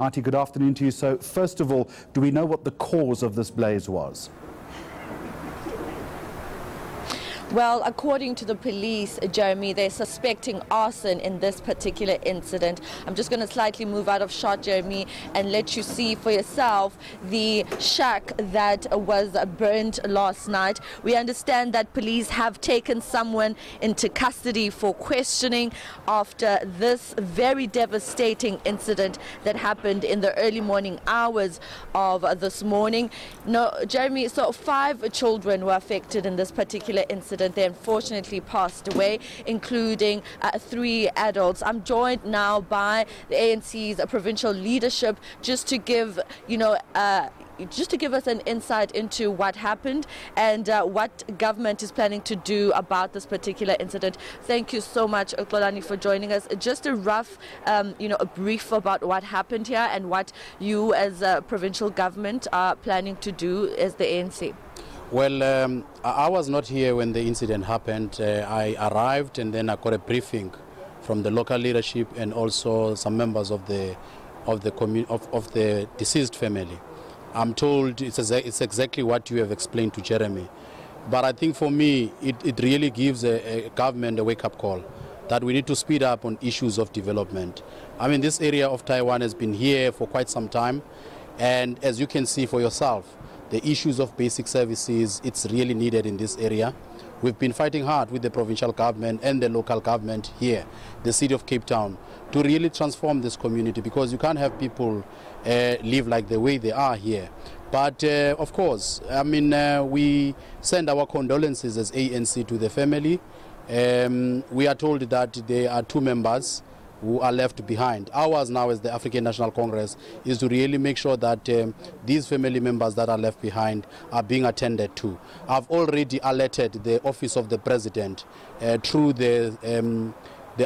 Athi, good afternoon to you. So, first of all, do we know what the cause of this blaze was? Well, according to the police, Jeremy, they're suspecting arson in this particular incident. I'm just going to slightly move out of shot, Jeremy, and let you see for yourself the shack that was burned last night. We understand that police have taken someone into custody for questioning after this very devastating incident that happened in the early morning hours of this morning. No, Jeremy, so 5 children were affected in this particular incident. They unfortunately passed away, including 3 adults. I'm joined now by the ANC's provincial leadership just to give, us an insight into what happened and what government is planning to do about this particular incident. Thank you so much, Xolani, for joining us. Just a rough, a brief about what happened here and what you as a provincial government are planning to do as the ANC. Well, I was not here when the incident happened. I arrived and then I got a briefing from the local leadership and also some members of the deceased family. I'm told it's exactly what you have explained to Jeremy. But I think for me, it really gives a government a wake-up call that we need to speed up on issues of development. I mean, this area of Taiwan has been here for quite some time. And as you can see for yourself, the issues of basic services, it's really needed in this area. We've been fighting hard with the provincial government and the local government here, the city of Cape Town, to really transform this community, because you can't have people live like the way they are here. But of course, I mean, we send our condolences as ANC to the family. We are told that there are 2 members who are left behind. Ours now as the African National Congress is to really make sure that these family members that are left behind are being attended to. I've already alerted the office of the president through the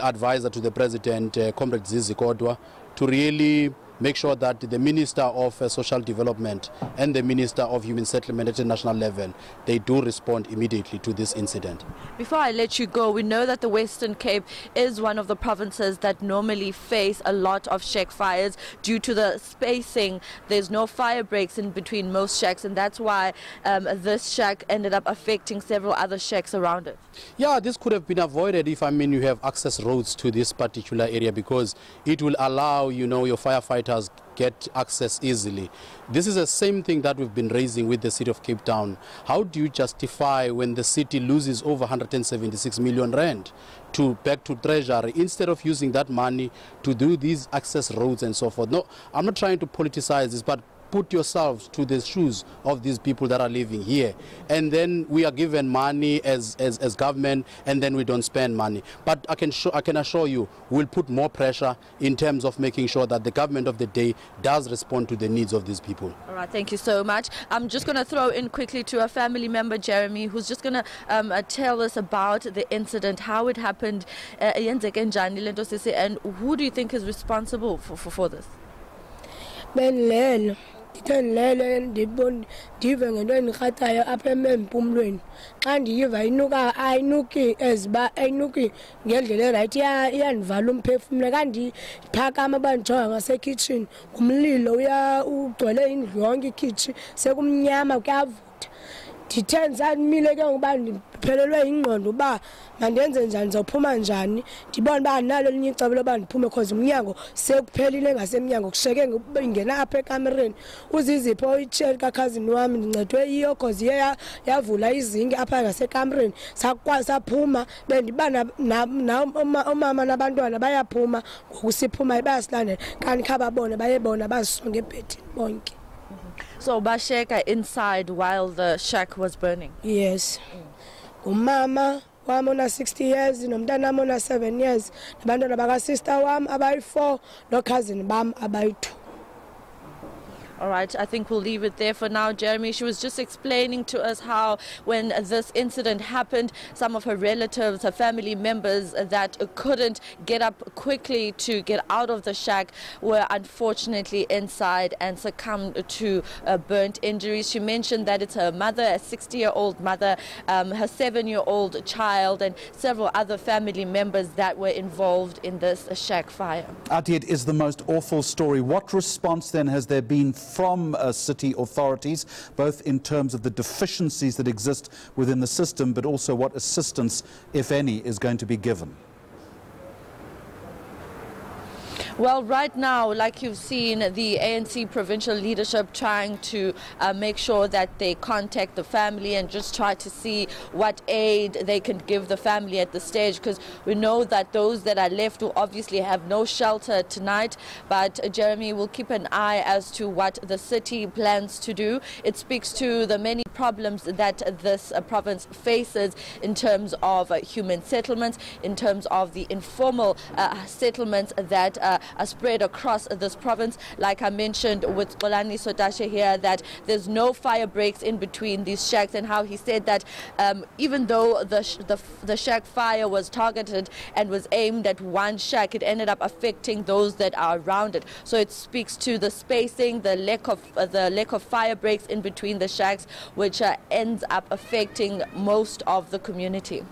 advisor to the president, Comrade Zizi Kodwa, to really make sure that the Minister of Social Development and the Minister of Human Settlement at the national level, they do respond immediately to this incident. Before I let you go, we know that the Western Cape is one of the provinces that normally face a lot of shack fires due to the spacing. There's no fire breaks in between most shacks, and that's why this shack ended up affecting several other shacks around it. Yeah, this could have been avoided if, you have access roads to this particular area, because it will allow, your firefighters get access easily. This is the same thing that we've been raising with the city of Cape Town. How do you justify when the city loses over 176 million rand back to treasury, instead of using that money to do these access roads and so forth? No, I'm not trying to politicize this, but put yourselves to the shoes of these people that are living here, and then we are given money as government, and then we don't spend money. But I can assure you, we'll put more pressure in terms of making sure that the government of the day does respond to the needs of these people. All right, thank you so much. I'm just going to throw in quickly to a family member, Jeremy, who's just going to tell us about the incident, how it happened, and who do you think is responsible for this? Ndive ngento endirhathayo apha empumlweni xa ndiyiva ayinuki eziba ayinuki ngendlela erayithi iyandivala umphefumlo. Xa ndiphakama bandijonga ngasekitchen ngumlilo ugcwele indlu yonke ikhitshi, sekumnyama kuyavutha. Ndithe ndimile ke ngokuba ndiphelelwe yingqondo uba mandenze njani, ndizophuma njani. Ndibona uba andinalo elinye icebo loba ndiphume because umnyango sekuphelile ngasemnyango, kushiyeke ngena apha ekamereni. Uzizipho itsheri kakhazini wami ndincedwe yiyo because iye yavula izinki apha ngasekamereni, saphuma. Bendiba omama nabantwana bayaphuma, ngoku siphuma bayasilandela, kanti khababone bayebona bazisonge ebhedini bonke. So Basheka inside while the shack was burning? Yes. Umama wami ona 60 years, nomntana wami ona 7 years, nabantwana baka sister wami abayi 4, no cousin bam abayi 2. All right, I think we'll leave it there for now, Jeremy. She was just explaining to us how when this incident happened, some of her relatives, her family members that couldn't get up quickly to get out of the shack were unfortunately inside and succumbed to burnt injuries. She mentioned that it's her mother, a 60-year-old mother, her 7-year-old child, and several other family members that were involved in this shack fire. Athi, it is the most awful story. What response then has there been from city authorities, both in terms of the deficiencies that exist within the system, but also what assistance, if any, is going to be given? Well, right now, like you've seen, the ANC provincial leadership trying to make sure that they contact the family and just try to see what aid they can give the family at this stage, because we know that those that are left will obviously have no shelter tonight. But Jeremy, will keep an eye as to what the city plans to do. It speaks to the many problems that this province faces in terms of human settlements, in terms of the informal settlements that are spread across this province. Like I mentioned with Xolani Sotashe here, that there's no fire breaks in between these shacks, and how he said that even though the shack fire was targeted and was aimed at one shack, it ended up affecting those that are around it. So it speaks to the spacing, the lack of fire breaks in between the shacks, which ends up affecting most of the community.